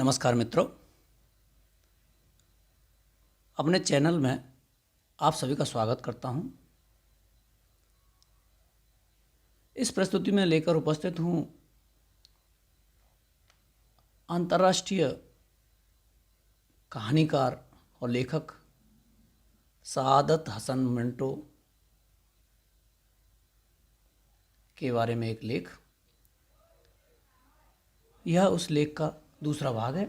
नमस्कार मित्रों, अपने चैनल में आप सभी का स्वागत करता हूं। इस प्रस्तुति में लेकर उपस्थित हूं अंतर्राष्ट्रीय कहानीकार और लेखक सआदत हसन मंटो के बारे में एक लेख। यह उस लेख का दूसरा भाग है।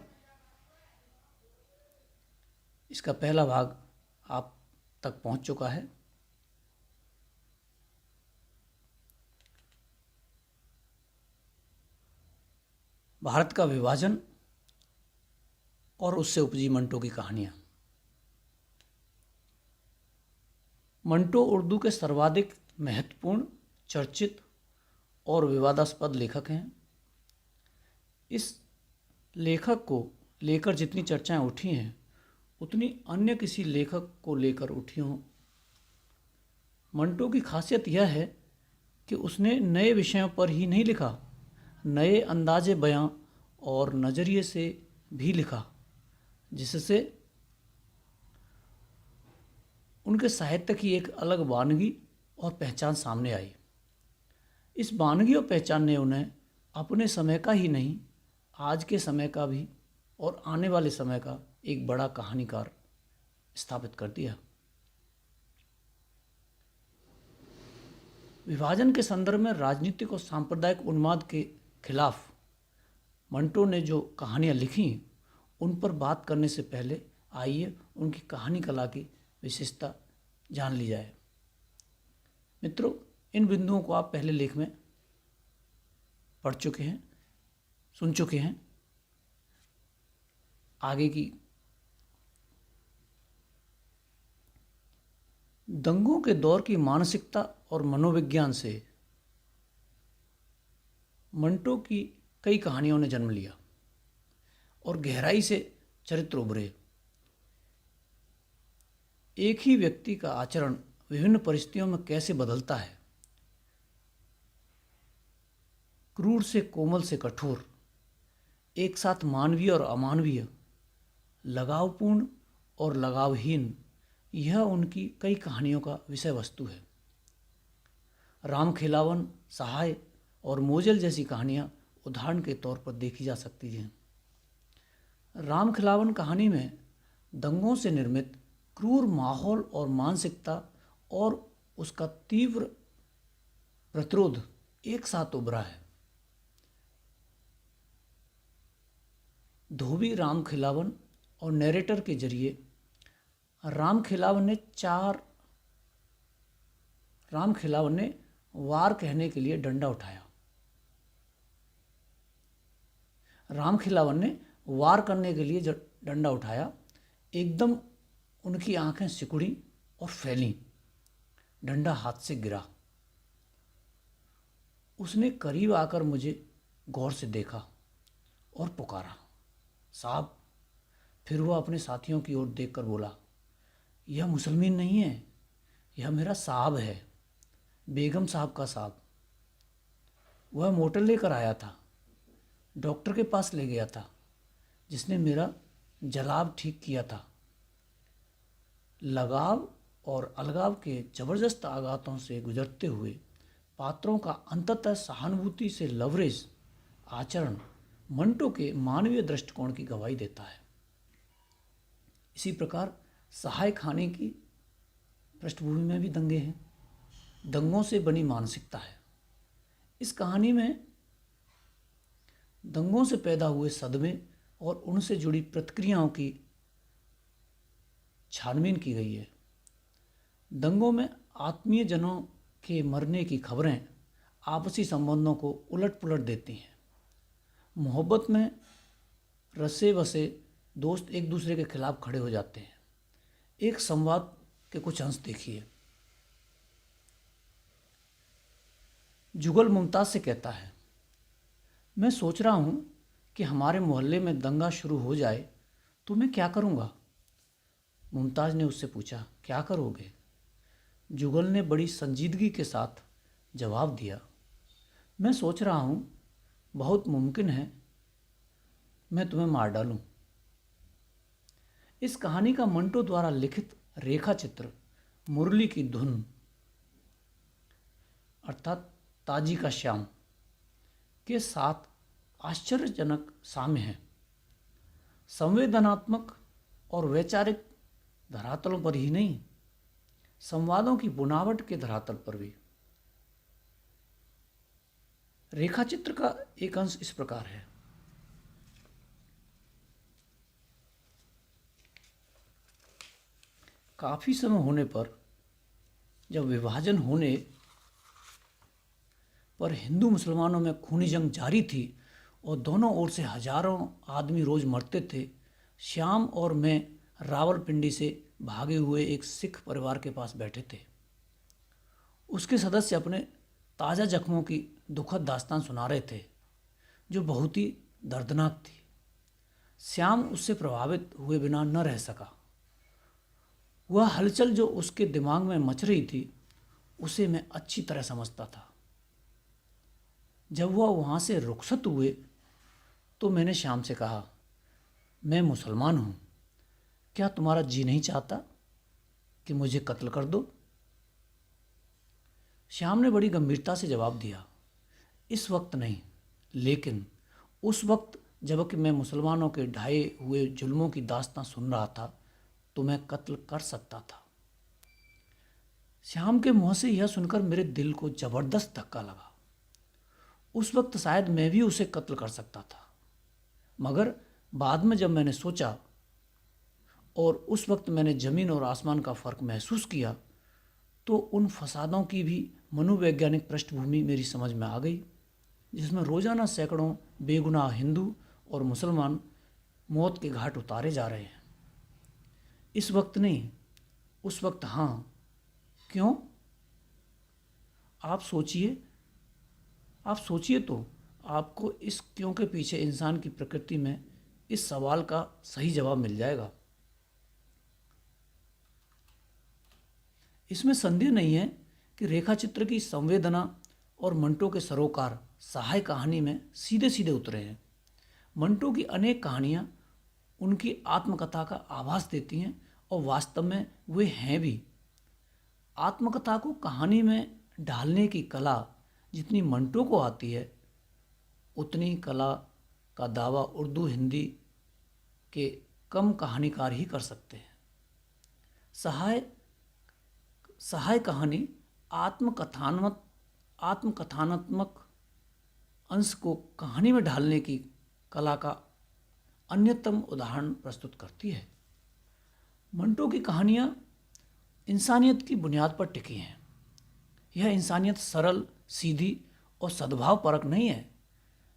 इसका पहला भाग आप तक पहुंच चुका है। भारत का विभाजन और उससे उपजी मंटो की कहानियाँ। मंटो उर्दू के सर्वाधिक महत्वपूर्ण, चर्चित और विवादास्पद लेखक हैं। इस लेखक को लेकर जितनी चर्चाएं उठी हैं, उतनी अन्य किसी लेखक को लेकर उठी हों। मंटो की खासियत यह है कि उसने नए विषयों पर ही नहीं लिखा, नए अंदाज़े बयां और नज़रिए से भी लिखा, जिससे उनके साहित्य की एक अलग वानगी और पहचान सामने आई। इस वानगी और पहचान ने उन्हें अपने समय का ही नहीं, आज के समय का भी और आने वाले समय का एक बड़ा कहानीकार स्थापित कर दिया। विभाजन के संदर्भ में राजनीतिक और सांप्रदायिक उन्माद के खिलाफ मंटो ने जो कहानियाँ लिखी, उन पर बात करने से पहले आइए उनकी कहानी कला की विशेषता जान ली जाए। मित्रों, इन बिंदुओं को आप पहले लेख में पढ़ चुके हैं, सुन चुके हैं। आगे की दंगों के दौर की मानसिकता और मनोविज्ञान से मंटो की कई कहानियों ने जन्म लिया और गहराई से चरित्र उभरे। एक ही व्यक्ति का आचरण विभिन्न परिस्थितियों में कैसे बदलता है, क्रूर से कोमल से कठोर, एक साथ मानवीय और अमानवीय, लगावपूर्ण और लगावहीन, यह उनकी कई कहानियों का विषय वस्तु है। राम खिलावन, सहाय और मोजल जैसी कहानियाँ उदाहरण के तौर पर देखी जा सकती हैं। राम खिलावन कहानी में दंगों से निर्मित क्रूर माहौल और मानसिकता और उसका तीव्र प्रतिरोध एक साथ उभरा है। धोबी राम खिलावन और नैरेटर के जरिए राम खिलावन ने वार कहने के लिए डंडा उठाया। राम खिलावन ने वार करने के लिए डंडा उठाया। एकदम उनकी आंखें सिकुड़ी और फैलीं। डंडा हाथ से गिरा। उसने करीब आकर मुझे गौर से देखा और पुकारा, साहब। फिर वह अपने साथियों की ओर देखकर बोला, यह मुसलमान नहीं है, यह मेरा साहब है, बेगम साहब का साहब। वह मोटर लेकर आया था, डॉक्टर के पास ले गया था, जिसने मेरा जलाब ठीक किया था। लगाव और अलगाव के जबरदस्त आघातों से गुजरते हुए पात्रों का अंततः सहानुभूति से लवरेज आचरण मंटो के मानवीय दृष्टिकोण की गवाही देता है। इसी प्रकार सहाय खाने की पृष्ठभूमि में भी दंगे हैं। दंगों से बनी मानसिकता है। इस कहानी में दंगों से पैदा हुए सदमे और उनसे जुड़ी प्रतिक्रियाओं की छानबीन की गई है। दंगों में आत्मीय जनों के मरने की खबरें आपसी संबंधों को उलट पुलट देती हैं। मोहब्बत में रसे बसे दोस्त एक दूसरे के खिलाफ खड़े हो जाते हैं। एक संवाद के कुछ अंश देखिए। जुगल मुमताज़ से कहता है, मैं सोच रहा हूँ कि हमारे मोहल्ले में दंगा शुरू हो जाए तो मैं क्या करूँगा। मुमताज़ ने उससे पूछा, क्या करोगे। जुगल ने बड़ी संजीदगी के साथ जवाब दिया, मैं सोच रहा हूँ बहुत मुमकिन है मैं तुम्हें मार डालूं। इस कहानी का मंटो द्वारा लिखित रेखा चित्र मुरली की धुन अर्थात ताजी का श्याम के साथ आश्चर्यजनक साम्य है। संवेदनात्मक और वैचारिक धरातलों पर ही नहीं, संवादों की बुनावट के धरातल पर भी। रेखा चित्र का एक अंश इस प्रकार है। काफी समय होने पर, जब विभाजन होने पर हिंदू मुसलमानों में खूनी जंग जारी थी और दोनों ओर से हजारों आदमी रोज मरते थे, श्याम और मैं रावलपिंडी से भागे हुए एक सिख परिवार के पास बैठे थे। उसके सदस्य अपने ताज़ा जख्मों की दुखद दास्तान सुना रहे थे, जो बहुत ही दर्दनाक थी। श्याम उससे प्रभावित हुए बिना न रह सका। वह हलचल जो उसके दिमाग में मच रही थी, उसे मैं अच्छी तरह समझता था। जब वह वहाँ से रुखसत हुए तो मैंने श्याम से कहा, मैं मुसलमान हूँ, क्या तुम्हारा जी नहीं चाहता कि मुझे कत्ल कर दो? श्याम ने बड़ी गंभीरता से जवाब दिया, इस वक्त नहीं, लेकिन उस वक्त जबकि मैं मुसलमानों के ढाए हुए जुल्मों की दास्तां सुन रहा था तो मैं कत्ल कर सकता था। श्याम के मुंह से यह सुनकर मेरे दिल को जबरदस्त धक्का लगा। उस वक्त शायद मैं भी उसे कत्ल कर सकता था, मगर बाद में जब मैंने सोचा और उस वक्त मैंने ज़मीन और आसमान का फ़र्क महसूस किया, तो उन फसादों की भी मनोवैज्ञानिक पृष्ठभूमि मेरी समझ में आ गई, जिसमें रोज़ाना सैकड़ों बेगुनाह हिंदू और मुसलमान मौत के घाट उतारे जा रहे हैं। इस वक्त नहीं, उस वक्त हाँ। क्यों? आप सोचिए तो आपको इस क्यों के पीछे इंसान की प्रकृति में इस सवाल का सही जवाब मिल जाएगा। इसमें संदेह नहीं है कि रेखा चित्र की संवेदना और मंटो के सरोकार सहाय कहानी में सीधे सीधे उतरे हैं। मंटो की अनेक कहानियाँ उनकी आत्मकथा का आभास देती हैं और वास्तव में वे हैं भी। आत्मकथा को कहानी में ढालने की कला जितनी मंटो को आती है, उतनी कला का दावा उर्दू हिंदी के कम कहानीकार ही कर सकते हैं। सहाय कहानी आत्मकथानात्मक अंश को कहानी में ढालने की कला का अन्यतम उदाहरण प्रस्तुत करती है। मंटो की कहानियाँ इंसानियत की बुनियाद पर टिकी हैं। यह इंसानियत सरल, सीधी और सद्भाव परक नहीं है।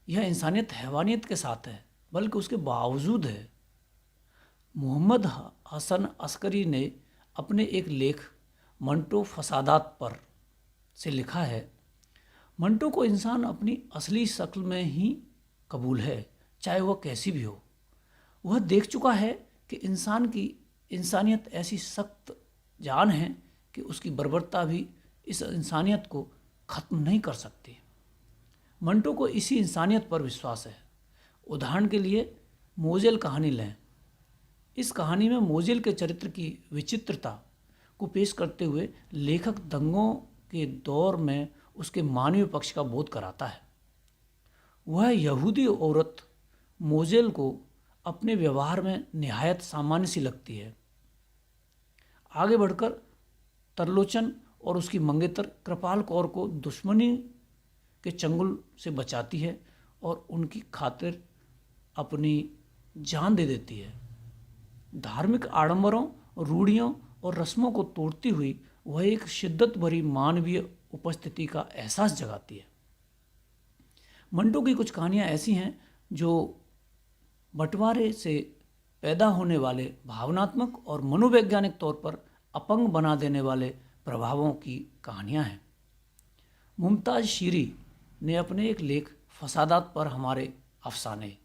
यह इंसानियत हैवानियत के साथ है, बल्कि उसके बावजूद है। मोहम्मद हसन अस्करी ने अपने एक लेख मंटो फसादात पर से लिखा है, मंटो को इंसान अपनी असली शक्ल में ही कबूल है, चाहे वह कैसी भी हो। वह देख चुका है कि इंसानियत ऐसी सख्त जान है कि उसकी बर्बरता भी इस इंसानियत को ख़त्म नहीं कर सकती। मंटो को इसी इंसानियत पर विश्वास है। उदाहरण के लिए मोजेल कहानी लें। इस कहानी में मोजेल के चरित्र की विचित्रता को पेश करते हुए लेखक दंगों के दौर में उसके मानवीय पक्ष का बोध कराता है। वह यहूदी औरत मोजेल को अपने व्यवहार में निहायत सामान्य सी लगती है। आगे बढ़कर तरलोचन और उसकी मंगेतर कृपाल कौर को दुश्मनी के चंगुल से बचाती है और उनकी खातिर अपनी जान दे देती है। धार्मिक आडंबरों, रूढ़ियों और रस्मों को तोड़ती हुई वह एक शिद्दत भरी मानवीय उपस्थिति का एहसास जगाती है। मंटो की कुछ कहानियाँ ऐसी हैं जो बंटवारे से पैदा होने वाले भावनात्मक और मनोवैज्ञानिक तौर पर अपंग बना देने वाले प्रभावों की कहानियाँ हैं। मुमताज़ शीरी ने अपने एक लेख फसादात पर हमारे अफसाने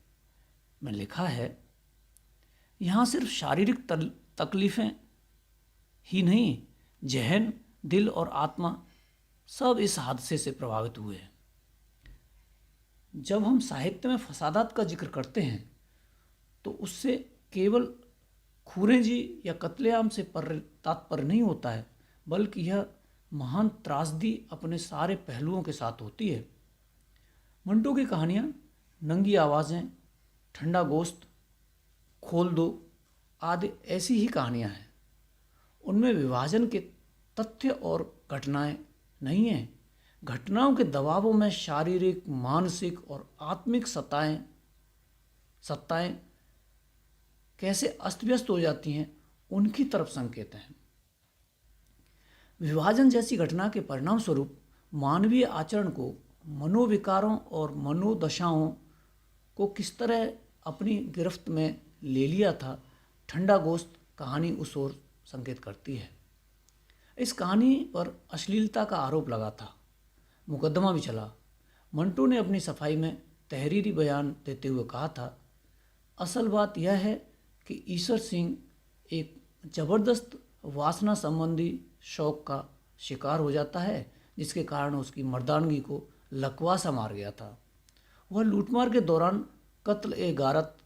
में लिखा है, यहाँ सिर्फ शारीरिक तकलीफ़ें ही नहीं, जहन, दिल और आत्मा सब इस हादसे से प्रभावित हुए हैं। जब हम साहित्य में फसादात का जिक्र करते हैं तो उससे केवल खूरेजी या कत्लेआम से तात्पर्य नहीं होता है, बल्कि यह महान त्रासदी अपने सारे पहलुओं के साथ होती है। मंटो की कहानियाँ नंगी आवाज़ें, ठंडा गोश्त, खोल दो आदि ऐसी ही कहानियाँ हैं। उनमें विभाजन के तथ्य और घटनाएं नहीं हैं। घटनाओं के दबावों में शारीरिक, मानसिक और आत्मिक सत्ताएं कैसे अस्त व्यस्त हो जाती हैं, उनकी तरफ संकेत हैं। विभाजन जैसी घटना के परिणाम स्वरूप मानवीय आचरण को, मनोविकारों और मनोदशाओं को किस तरह अपनी गिरफ्त में ले लिया था, ठंडा गोश्त कहानी उस ओर संकेत करती है। इस कहानी पर अश्लीलता का आरोप लगा था, मुकदमा भी चला। मंटो ने अपनी सफाई में तहरीरी बयान देते हुए कहा था, असल बात यह है कि ईश्वर सिंह एक ज़बरदस्त वासना संबंधी शौक का शिकार हो जाता है, जिसके कारण उसकी मर्दानगी को लकवा सा मार गया था। वह लूटमार के दौरान कत्ल ए गारत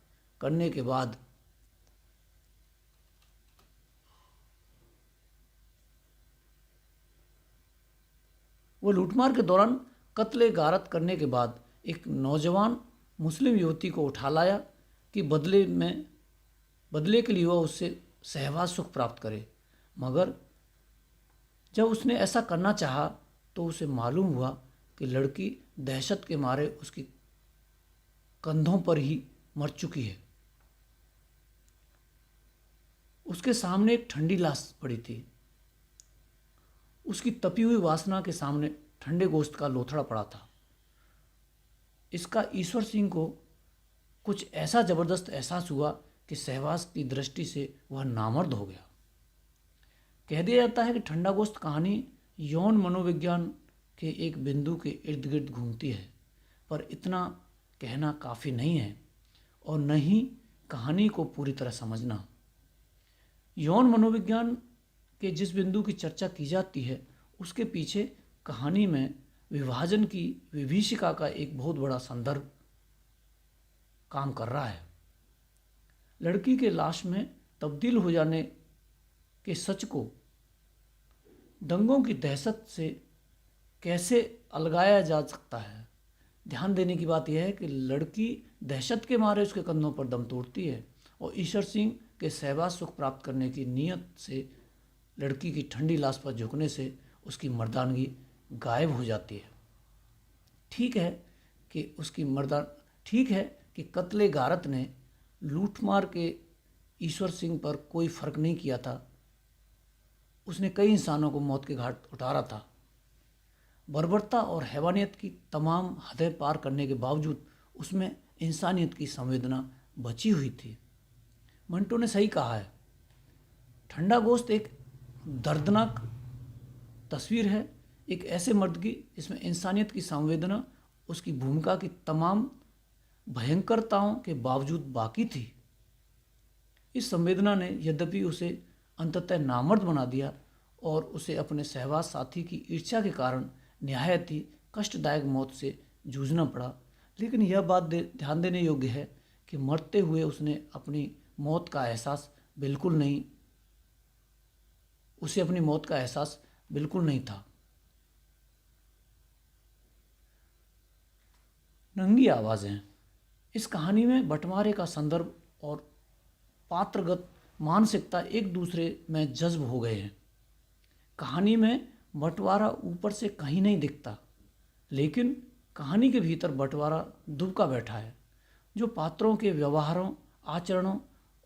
करने के बाद एक नौजवान मुस्लिम युवती को उठा लाया कि बदले के लिए वह उससे सहवास सुख प्राप्त करे। मगर जब उसने ऐसा करना चाहा तो उसे मालूम हुआ कि लड़की दहशत के मारे उसकी कंधों पर ही मर चुकी है। उसके सामने एक ठंडी लाश पड़ी थी। उसकी तपी हुई वासना के सामने ठंडे गोश्त का लोथड़ा पड़ा था। इसका ईश्वर सिंह को कुछ ऐसा जबरदस्त एहसास हुआ कि सहवास की दृष्टि से वह नामर्द हो गया। कह दिया जाता है कि ठंडा गोश्त कहानी यौन मनोविज्ञान के एक बिंदु के इर्द गिर्द घूमती है, पर इतना कहना काफ़ी नहीं है और न ही कहानी को पूरी तरह समझना। यौन मनोविज्ञान के जिस बिंदु की चर्चा की जाती है, उसके पीछे कहानी में विभाजन की विभीषिका का एक बहुत बड़ा संदर्भ काम कर रहा है। लड़की के लाश में तब्दील हो जाने के सच को दंगों की दहशत से कैसे अलगाया जा सकता है। ध्यान देने की बात यह है कि लड़की दहशत के मारे उसके कंधों पर दम तोड़ती है और ईश्वर सिंह के सहवास सुख प्राप्त करने की नीयत से लड़की की ठंडी लाश पर झुकने से उसकी मर्दानगी गायब हो जाती है। ठीक है कि कत्ले गारत ने लूटमार के ईश्वर सिंह पर कोई फर्क नहीं किया था। उसने कई इंसानों को मौत के घाट उतारा था। बर्बरता और हैवानियत की तमाम हदें पार करने के बावजूद उसमें इंसानियत की संवेदना बची हुई थी। मंटो ने सही कहा है, ठंडा गोश्त एक दर्दनाक तस्वीर है एक ऐसे मर्द की जिसमें इंसानियत की संवेदना उसकी भूमिका की तमाम भयंकरताओं के बावजूद बाकी थी। इस संवेदना ने यद्यपि उसे अंततः नामर्द बना दिया और उसे अपने सहवास साथी की ईर्ष्या के कारण निहायत ही कष्टदायक मौत से जूझना पड़ा, लेकिन यह बात ध्यान देने योग्य है कि मरते हुए उसने अपनी मौत का एहसास बिल्कुल नहीं था। नंगी आवाज़ें इस कहानी में बंटवारे का संदर्भ और पात्रगत मानसिकता एक दूसरे में जज्ब हो गए हैं। कहानी में बंटवारा ऊपर से कहीं नहीं दिखता, लेकिन कहानी के भीतर बंटवारा दुबका बैठा है, जो पात्रों के व्यवहारों, आचरणों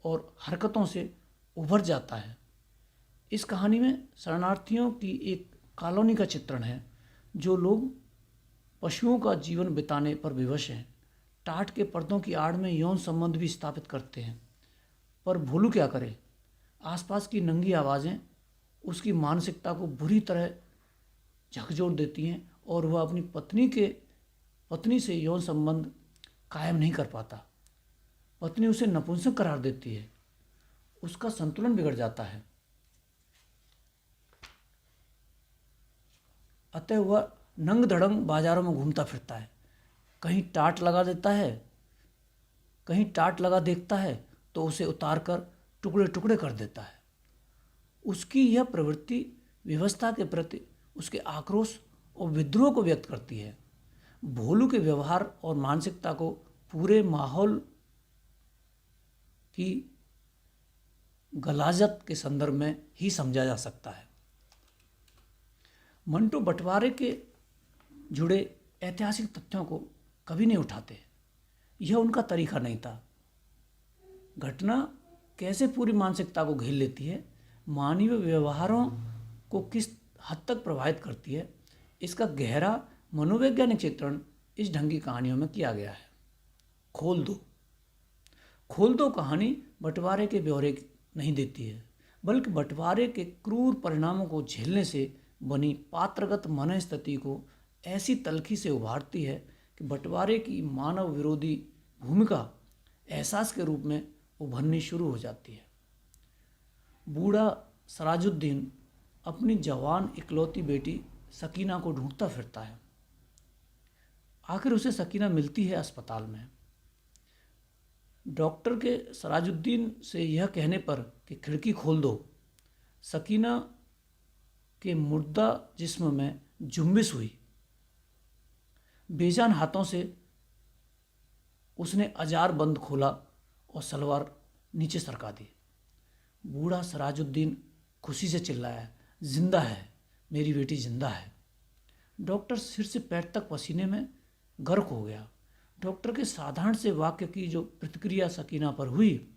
और हरकतों से उभर जाता है। इस कहानी में शरणार्थियों की एक कॉलोनी का चित्रण है, जो लोग पशुओं का जीवन बिताने पर विवश हैं, टाट के पर्दों की आड़ में यौन संबंध भी स्थापित करते हैं। पर भोलू क्या करे? आसपास की नंगी आवाज़ें उसकी मानसिकता को बुरी तरह झकझोर देती हैं और वह अपनी पत्नी से यौन संबंध कायम नहीं कर पाता। पत्नी उसे नपुंसक करार देती है। उसका संतुलन बिगड़ जाता है। अतः वह नंग धड़ंग बाजारों में घूमता फिरता है, कहीं टाट लगा देता है, कहीं टाट लगा देखता है तो उसे उतारकर टुकड़े टुकड़े कर देता है। उसकी यह प्रवृत्ति व्यवस्था के प्रति उसके आक्रोश और विद्रोह को व्यक्त करती है। भोलू के व्यवहार और मानसिकता को पूरे माहौल की गलाजत के संदर्भ में ही समझा जा सकता है। मंटो बंटवारे के जुड़े ऐतिहासिक तथ्यों को कभी नहीं उठाते। यह उनका तरीका नहीं था। घटना कैसे पूरी मानसिकता को घेर लेती है, मानवीय व्यवहारों को किस हद तक प्रभावित करती है, इसका गहरा मनोवैज्ञानिक चित्रण इस ढंग की कहानियों में किया गया है। खोल दो कहानी बंटवारे के ब्यौरे नहीं देती है, बल्कि बंटवारे के क्रूर परिणामों को झेलने से बनी पात्रगत मनस्थिति को ऐसी तल्खी से उभारती है कि बंटवारे की मानव विरोधी भूमिका एहसास के रूप में उभरनी शुरू हो जाती है। बूढ़ा सराजुद्दीन अपनी जवान इकलौती बेटी सकीना को ढूंढता फिरता है। आखिर उसे सकीना मिलती है अस्पताल में। डॉक्टर के सराजुद्दीन से यह कहने पर कि खिड़की खोल दो, सकीना के मुर्दा जिस्म में जुम्बिश हुई। बेजान हाथों से उसने अजार बंद खोला और सलवार नीचे सरका दी। बूढ़ा सराजुद्दीन खुशी से चिल्लाया, जिंदा है, मेरी बेटी जिंदा है। डॉक्टर सिर से पैर तक पसीने में गर्क हो गया। डॉक्टर के साधारण से वाक्य की जो प्रतिक्रिया सकीना पर हुई,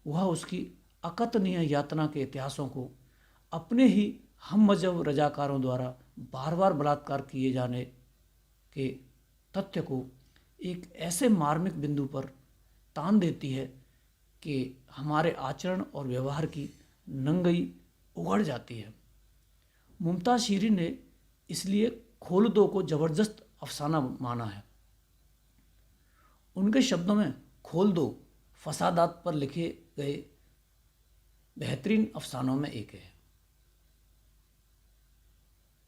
वह उसकी अकथनीय यातना के इतिहासों को, अपने ही हम मजहब रजाकारों द्वारा बार बार बलात्कार किए जाने के तथ्य को एक ऐसे मार्मिक बिंदु पर तान देती है कि हमारे आचरण और व्यवहार की नंगई उगड़ जाती है। मुमताज़ शीरी ने इसलिए खोल दो को जबरदस्त अफसाना माना है। उनके शब्दों में खोल दो फसादात पर लिखे गए बेहतरीन अफसानों में एक है।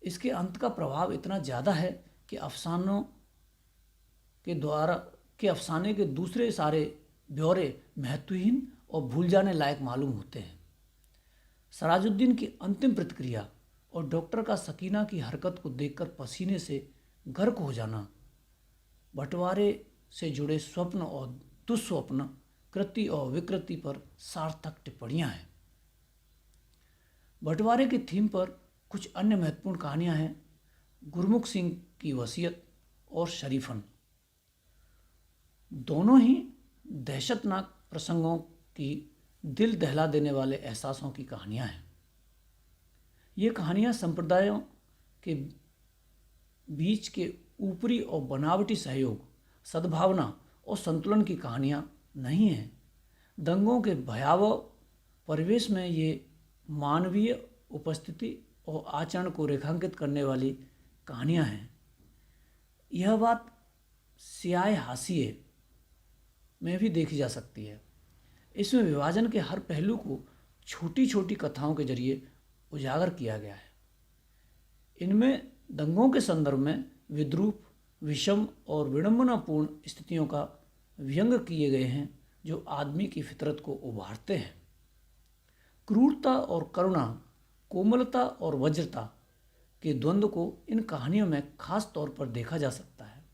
इसके अंत का प्रभाव इतना ज़्यादा है कि अफसाने के दूसरे सारे ब्यौरे महत्वहीन और भूल जाने लायक मालूम होते हैं। सराजुद्दीन की अंतिम प्रतिक्रिया और डॉक्टर का सकीना की हरकत को देखकर पसीने से गर्क हो जाना बंटवारे से जुड़े स्वप्न और दुस्वप्न, कृति और विकृति पर सार्थक टिप्पणियां हैं। बंटवारे की थीम पर कुछ अन्य महत्वपूर्ण कहानियां हैं। गुरमुख सिंह की वसीयत और शरीफन, दोनों ही दहशतनाक प्रसंगों की दिल दहला देने वाले एहसासों की कहानियां हैं। ये कहानियां संप्रदायों के बीच के ऊपरी और बनावटी सहयोग, सद्भावना और संतुलन की कहानियां नहीं हैं। दंगों के भयावह परिवेश में ये मानवीय उपस्थिति और आचरण को रेखांकित करने वाली कहानियां हैं। यह बात सियाह हाशिए में भी देखी जा सकती है। इसमें विभाजन के हर पहलू को छोटी छोटी कथाओं के जरिए उजागर किया गया है। इनमें दंगों के संदर्भ में विद्रूप, विषम और विडंबनापूर्ण स्थितियों का व्यंग किए गए हैं जो आदमी की फितरत को उभारते हैं। क्रूरता और करुणा, कोमलता और वज्रता के द्वंद्व को इन कहानियों में खास तौर पर देखा जा सकता है।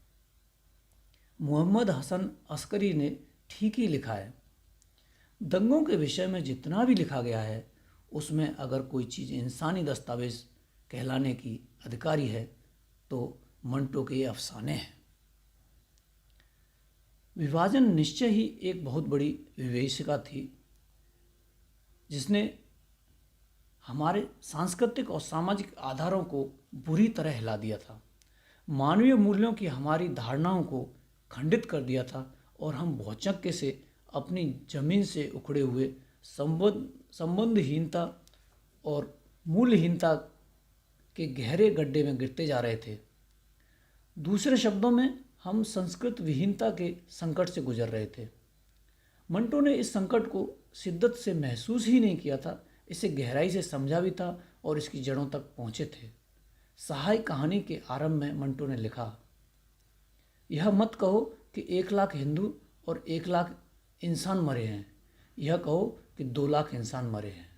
मोहम्मद हसन अस्करी ने ठीक ही लिखा है, दंगों के विषय में जितना भी लिखा गया है उसमें अगर कोई चीज़ इंसानी दस्तावेज कहलाने की अधिकारी है तो मंटो के ये अफसाने हैं। विभाजन निश्चय ही एक बहुत बड़ी विभीषिका थी जिसने हमारे सांस्कृतिक और सामाजिक आधारों को बुरी तरह हिला दिया था, मानवीय मूल्यों की हमारी धारणाओं को खंडित कर दिया था और हम भौचक्के से अपनी जमीन से उखड़े हुए संबंधहीनता और मूल्यहीनता के गहरे गड्ढे में गिरते जा रहे थे। दूसरे शब्दों में हम संस्कृत विहीनता के संकट से गुजर रहे थे। मंटो ने इस संकट को शिद्दत से महसूस ही नहीं किया था, इसे गहराई से समझा भी था और इसकी जड़ों तक पहुँचे थे। सहाय कहानी के आरंभ में मंटो ने लिखा, यह मत कहो कि 1 लाख हिंदू और 1 लाख इंसान मरे हैं, यह कहो कि 2 लाख इंसान मरे हैं।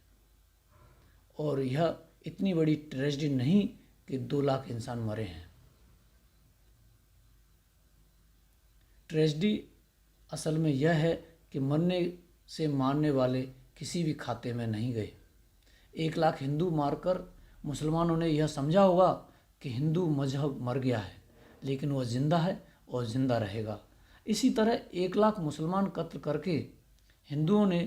और यह इतनी बड़ी ट्रेजेडी नहीं कि 2 लाख इंसान मरे हैं। ट्रेजेडी असल में यह है कि मरने से मारने वाले किसी भी खाते में नहीं गए। 1 लाख हिंदू मारकर मुसलमानों ने यह समझा होगा कि हिंदू मजहब मर गया है, लेकिन वह जिंदा है और जिंदा रहेगा। इसी तरह 1 लाख मुसलमान कत्ल करके हिंदुओं ने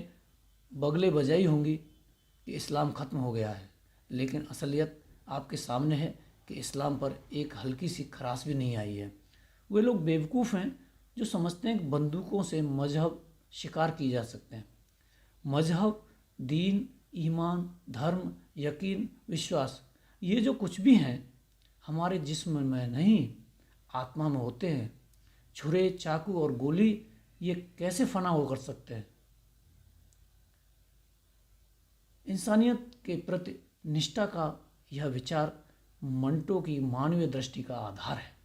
बगले बजाई होंगी कि इस्लाम ख़त्म हो गया है, लेकिन असलियत आपके सामने है कि इस्लाम पर एक हल्की सी खराश भी नहीं आई है। वे लोग बेवकूफ़ हैं जो समझते हैं कि बंदूकों से मजहब शिकार की जा सकते हैं। मजहब, दीन, ईमान, धर्म, यकीन, विश्वास, ये जो कुछ भी हैं हमारे जिस्म में नहीं, आत्मा में होते हैं। छुरे, चाकू और गोली ये कैसे फना हो कर सकते हैं? इंसानियत के प्रति निष्ठा का यह विचार मंटो की मानवीय दृष्टि का आधार है।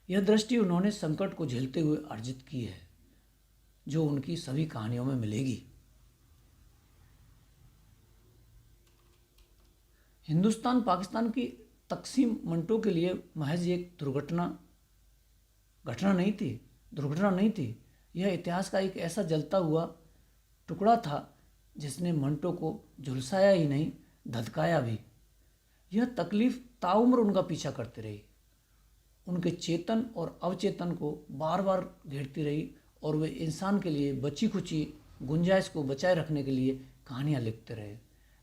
यह दृष्टि उन्होंने संकट को झेलते हुए अर्जित की है, जो उनकी सभी कहानियों में मिलेगी। हिंदुस्तान पाकिस्तान की तकसीम मंटो के लिए महज एक दुर्घटना नहीं थी। यह इतिहास का एक ऐसा जलता हुआ टुकड़ा था जिसने मंटो को झुलसाया ही नहीं, धधकाया भी। यह तकलीफ ताउम्र उनका पीछा करती रही, उनके चेतन और अवचेतन को बार बार घेरती रही, और वे इंसान के लिए बची खुची गुंजाइश को बचाए रखने के लिए कहानियाँ लिखते रहे।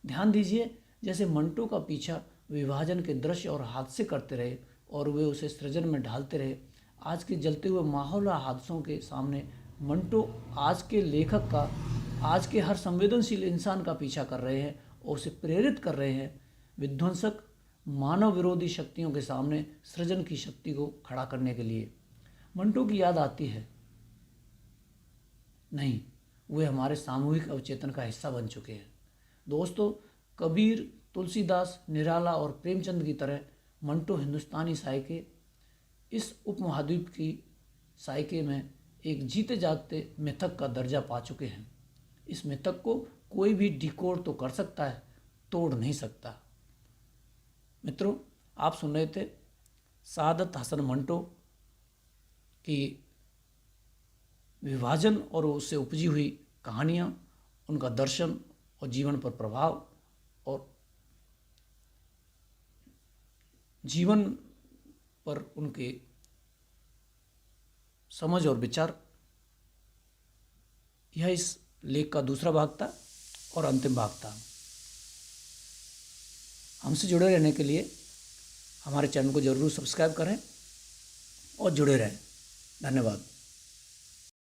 ध्यान दीजिए, जैसे मंटो का पीछा विभाजन के दृश्य और हादसे करते रहे और वे उसे सृजन में ढालते रहे। आज के जलते हुए माहौल और हादसों के सामने मंटो आज के लेखक का, आज के हर संवेदनशील इंसान का पीछा कर रहे हैं और उसे प्रेरित कर रहे हैं विध्वंसक मानव विरोधी शक्तियों के सामने सृजन की शक्ति को खड़ा करने के लिए। मंटो की याद आती है? नहीं, वे हमारे सामूहिक अवचेतन का हिस्सा बन चुके हैं। दोस्तों, कबीर, तुलसीदास, निराला और प्रेमचंद की तरह मंटो हिंदुस्तानी साहित्य इस उपमहाद्वीप की साहित्य में एक जीते जागते मिथक का दर्जा पा चुके हैं। इस मिथक को कोई भी डिकोड तो कर सकता है, तोड़ नहीं सकता। मित्रों, आप सुन रहे थे सादत हसन मंटो की विभाजन और उससे उपजी हुई कहानियाँ, उनका दर्शन और जीवन पर प्रभाव और जीवन पर उनके समझ और विचार। यह इस लेख का दूसरा भाग था और अंतिम भाग था। हमसे जुड़े रहने के लिए हमारे चैनल को जरूर सब्सक्राइब करें और जुड़े रहें। धन्यवाद।